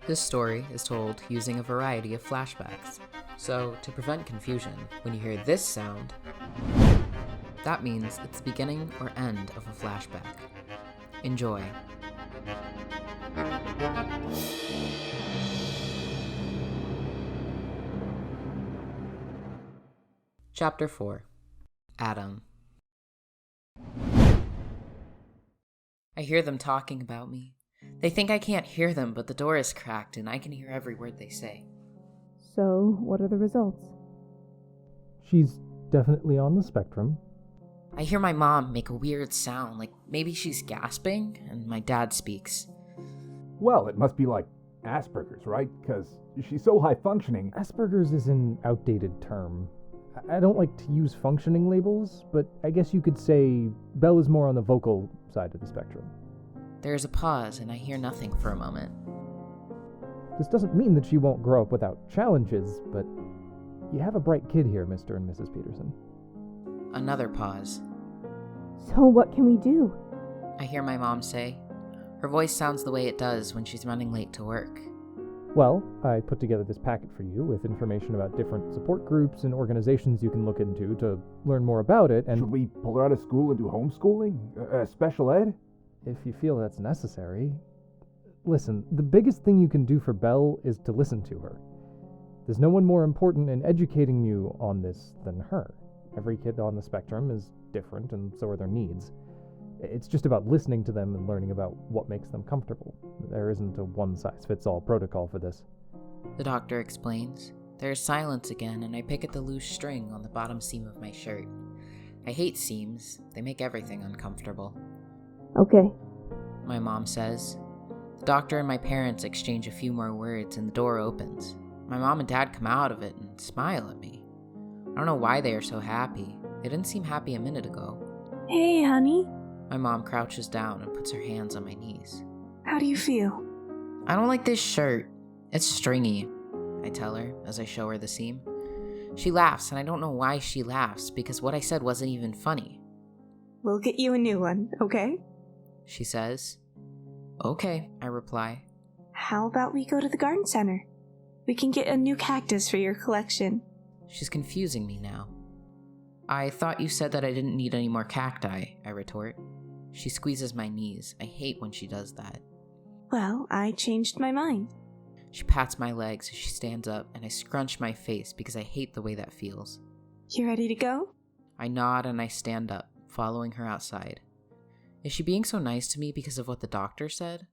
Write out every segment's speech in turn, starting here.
This story is told using a variety of flashbacks. So, to prevent confusion, when you hear this sound, that means it's the beginning or end of a flashback. Enjoy. Chapter 4. Adam. I hear them talking about me. They think I can't hear them, but the door is cracked and I can hear every word they say. So, what are the results? She's definitely on the spectrum. I hear my mom make a weird sound, like maybe she's gasping, and my dad speaks. Well, it must be like Asperger's, right? Because she's so high-functioning. Asperger's is an outdated term. I don't like to use functioning labels, but I guess you could say Belle is more on the vocal side of the spectrum. There is a pause, and I hear nothing for a moment. This doesn't mean that she won't grow up without challenges, but you have a bright kid here, Mr. and Mrs. Peterson. Another pause. So what can we do? I hear my mom say. Her voice sounds the way it does when she's running late to work. Well, I put together this packet for you with information about different support groups and organizations you can look into to learn more about it, and... Should we pull her out of school and do homeschooling? Special ed? If you feel that's necessary. Listen, the biggest thing you can do for Belle is to listen to her. There's no one more important in educating you on this than her. Every kid on the spectrum is different, and so are their needs. It's just about listening to them and learning about what makes them comfortable. There isn't a one-size-fits-all protocol for this. The doctor explains. There is silence again, and I pick at the loose string on the bottom seam of my shirt. I hate seams. They make everything uncomfortable. Okay. My mom says. The doctor and my parents exchange a few more words, and the door opens. My mom and dad come out of it and smile at me. I don't know why they are so happy. They didn't seem happy a minute ago. Hey, honey. My mom crouches down and puts her hands on my knees. How do you feel? I don't like this shirt. It's stringy, I tell her as I show her the seam. She laughs, and I don't know why she laughs, because what I said wasn't even funny. We'll get you a new one, okay? She says. Okay, I reply. How about we go to the garden center? We can get a new cactus for your collection. She's confusing me now. I thought you said that I didn't need any more cacti, I retort. She squeezes my knees. I hate when she does that. Well, I changed my mind. She pats my legs as she stands up, and I scrunch my face because I hate the way that feels. You ready to go? I nod and I stand up, following her outside. Is she being so nice to me because of what the doctor said?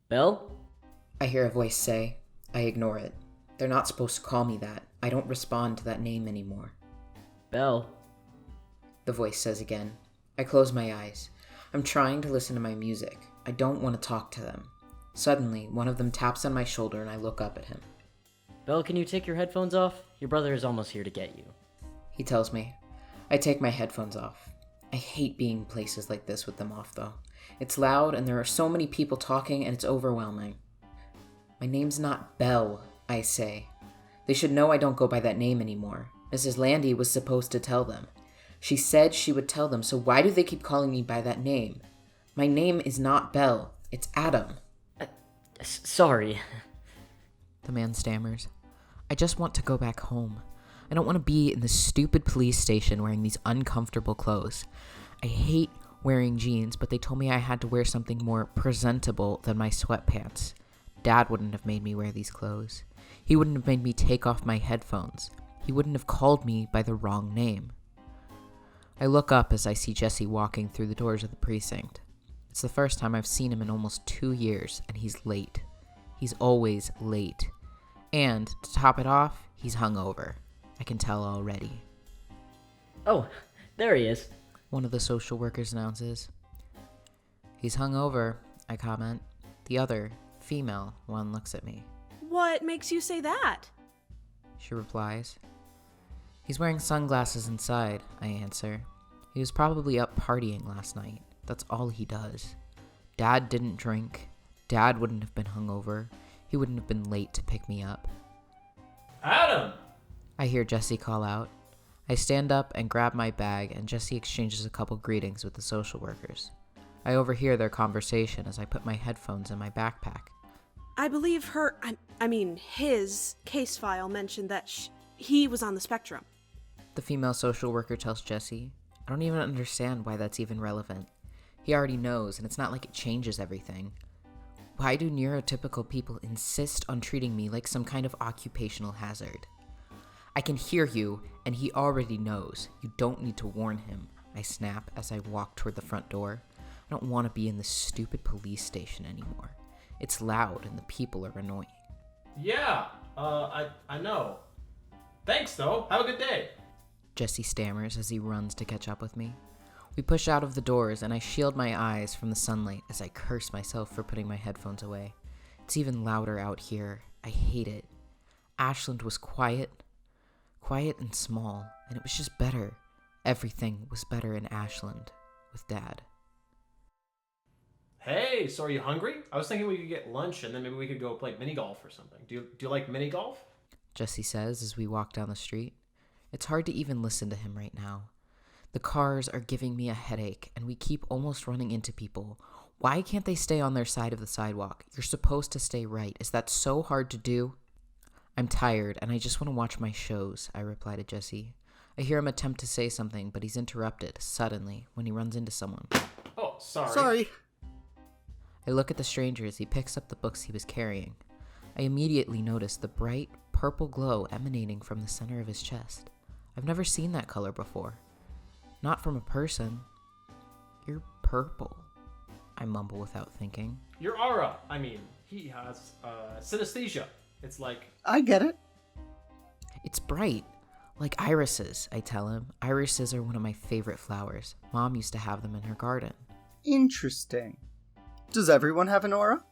Belle? I hear a voice say. I ignore it. They're not supposed to call me that. I don't respond to that name anymore. Belle? The voice says again. I close my eyes. I'm trying to listen to my music. I don't want to talk to them. Suddenly, one of them taps on my shoulder and I look up at him. Belle, can you take your headphones off? Your brother is almost here to get you. He tells me. I take my headphones off. I hate being in places like this with them off, though. It's loud and there are so many people talking and it's overwhelming. My name's not Belle, I say. They should know I don't go by that name anymore. Mrs. Landy was supposed to tell them. She said she would tell them, so why do they keep calling me by that name? My name is not Belle. It's Adam. Sorry. The man stammers. I just want to go back home. I don't want to be in the stupid police station wearing these uncomfortable clothes. I hate wearing jeans, but they told me I had to wear something more presentable than my sweatpants. Dad wouldn't have made me wear these clothes. He wouldn't have made me take off my headphones. He wouldn't have called me by the wrong name. I look up as I see Jesse walking through the doors of the precinct. It's the first time I've seen him in almost 2 years, and he's late. He's always late. And, to top it off, he's hungover. I can tell already. Oh, there he is. One of the social workers announces. He's hungover, I comment. The other, female, one looks at me. What makes you say that? She replies. He's wearing sunglasses inside, I answer. He was probably up partying last night. That's all he does. Dad didn't drink. Dad wouldn't have been hungover. He wouldn't have been late to pick me up. Adam! I hear Jesse call out. I stand up and grab my bag, and Jesse exchanges a couple greetings with the social workers. I overhear their conversation as I put my headphones in my backpack. I believe his case file mentioned that he was on the spectrum. The female social worker tells Jesse. I don't even understand why that's even relevant. He already knows, and it's not like it changes everything. Why do neurotypical people insist on treating me like some kind of occupational hazard? I can hear you, and he already knows. You don't need to warn him, I snap as I walk toward the front door. I don't want to be in this stupid police station anymore. It's loud, and the people are annoying. Yeah, I know. Thanks, though. Have a good day. Jesse stammers as he runs to catch up with me. We push out of the doors, and I shield my eyes from the sunlight as I curse myself for putting my headphones away. It's even louder out here. I hate it. Ashland was quiet and small, and it was just better. Everything was better in Ashland with Dad. Hey, so are you hungry? I was thinking we could get lunch and then maybe we could go play mini golf or something. Do you like mini golf? Jesse says as we walk down the street. It's hard to even listen to him right now. The cars are giving me a headache, and we keep almost running into people. Why can't they stay on their side of the sidewalk? You're supposed to stay right. Is that so hard to do? I'm tired, and I just want to watch my shows, I reply to Jesse. I hear him attempt to say something, but he's interrupted, suddenly, when he runs into someone. Oh, sorry. Sorry. I look at the stranger as he picks up the books he was carrying. I immediately notice the bright, purple glow emanating from the center of his chest. I've never seen that color before. Not from a person. You're purple, I mumble without thinking. Your aura. He has synesthesia. It's like... I get it. It's bright. Like irises, I tell him. Irises are one of my favorite flowers. Mom used to have them in her garden. Interesting. Does everyone have an aura?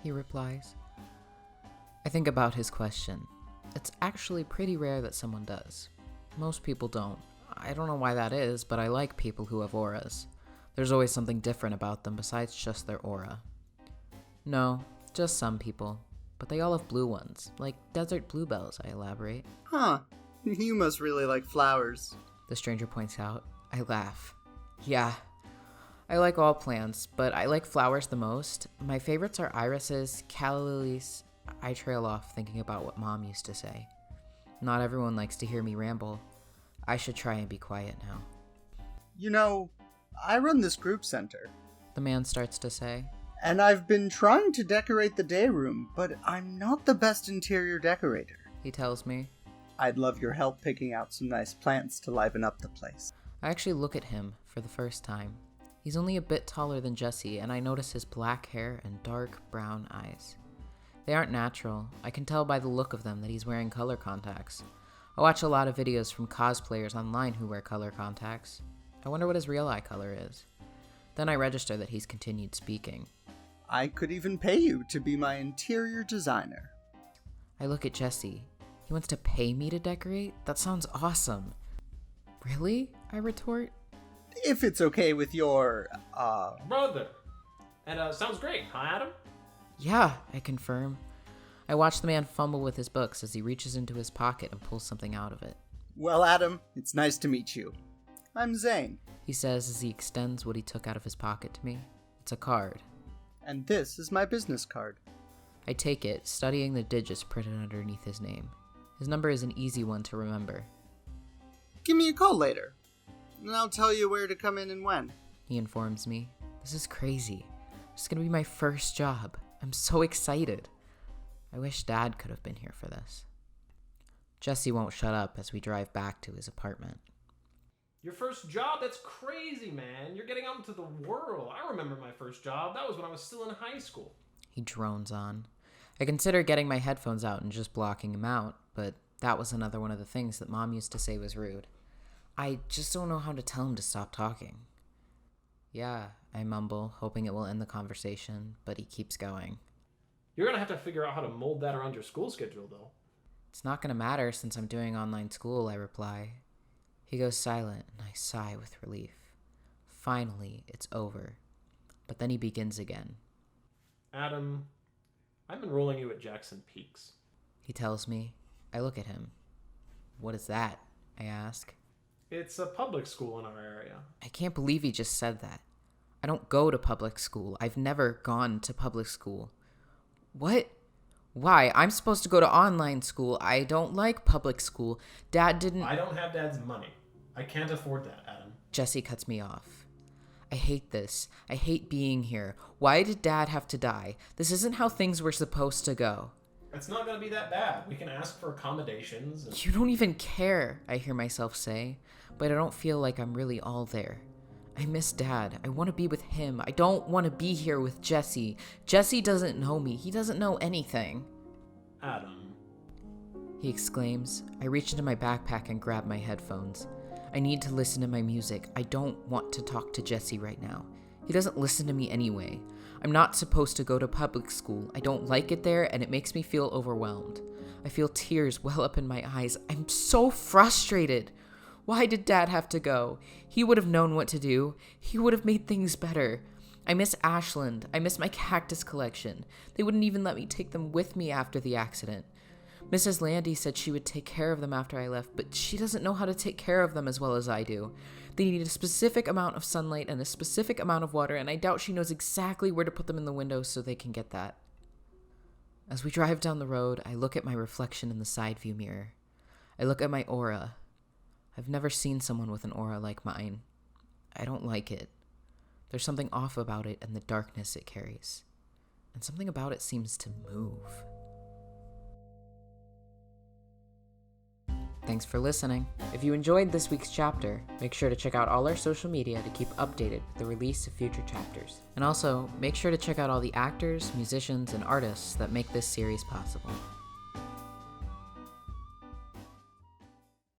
He replies. I think about his question. It's actually pretty rare that someone does. Most people don't. I don't know why that is, but I like people who have auras. There's always something different about them besides just their aura. No, just some people. But they all have blue ones, like desert bluebells, I elaborate. Huh. You must really like flowers. The stranger points out. I laugh. Yeah, I like all plants, but I like flowers the most. My favorites are irises, calla lilies. I trail off thinking about what Mom used to say. Not everyone likes to hear me ramble. I should try and be quiet now. You know, I run this group center. The man starts to say. And I've been trying to decorate the day room, but I'm not the best interior decorator. He tells me. I'd love your help picking out some nice plants to liven up the place. I actually look at him for the first time. He's only a bit taller than Jesse, and I notice his black hair and dark brown eyes. They aren't natural. I can tell by the look of them that he's wearing color contacts. I watch a lot of videos from cosplayers online who wear color contacts. I wonder what his real eye color is. Then I register that he's continued speaking. I could even pay you to be my interior designer. I look at Jesse. He wants to pay me to decorate? That sounds awesome. Really? I retort. If it's okay with your, brother. And, sounds great, huh, Adam? Yeah, I confirm. I watch the man fumble with his books as he reaches into his pocket and pulls something out of it. Well, Adam, it's nice to meet you. I'm Zayne. He says as he extends what he took out of his pocket to me. It's a card. And this is my business card. I take it, studying the digits printed underneath his name. His number is an easy one to remember. Give me a call later, and I'll tell you where to come in and when. He informs me. This is crazy. It's gonna be my first job. I'm so excited. I wish Dad could have been here for this. Jesse won't shut up as we drive back to his apartment. Your first job? That's crazy, man. You're getting out into the world. I remember my first job. That was when I was still in high school. He drones on. I consider getting my headphones out and just blocking him out, but that was another one of the things that Mom used to say was rude. I just don't know how to tell him to stop talking. Yeah, I mumble, hoping it will end the conversation, but he keeps going. You're gonna have to figure out how to mold that around your school schedule, though. It's not gonna matter since I'm doing online school, I reply. He goes silent, and I sigh with relief. Finally, it's over. But then he begins again. Adam, I'm enrolling you at Jackson Peaks. He tells me. I look at him. What is that? I ask. It's a public school in our area. I can't believe he just said that. I don't go to public school. I've never gone to public school. What? Why? I'm supposed to go to online school. I don't like public school. Dad didn't... I don't have Dad's money. I can't afford that, Adam. Jesse cuts me off. I hate this. I hate being here. Why did Dad have to die? This isn't how things were supposed to go. It's not gonna be that bad. We can ask for accommodations. And... You don't even care, I hear myself say, but I don't feel like I'm really all there. I miss Dad. I want to be with him. I don't want to be here with Jesse. Jesse doesn't know me. He doesn't know anything. Adam. He exclaims. I reach into my backpack and grab my headphones. I need to listen to my music. I don't want to talk to Jesse right now. He doesn't listen to me anyway. I'm not supposed to go to public school. I don't like it there, and it makes me feel overwhelmed. I feel tears well up in my eyes. I'm so frustrated. Why did Dad have to go? He would have known what to do. He would have made things better. I miss Ashland. I miss my cactus collection. They wouldn't even let me take them with me after the accident. Mrs. Landy said she would take care of them after I left, but she doesn't know how to take care of them as well as I do. They need a specific amount of sunlight and a specific amount of water, and I doubt she knows exactly where to put them in the window so they can get that. As we drive down the road, I look at my reflection in the side view mirror. I look at my aura. I've never seen someone with an aura like mine. I don't like it. There's something off about it and the darkness it carries. And something about it seems to move. Thanks for listening. If you enjoyed this week's chapter, make sure to check out all our social media to keep updated with the release of future chapters. And also, make sure to check out all the actors, musicians, and artists that make this series possible.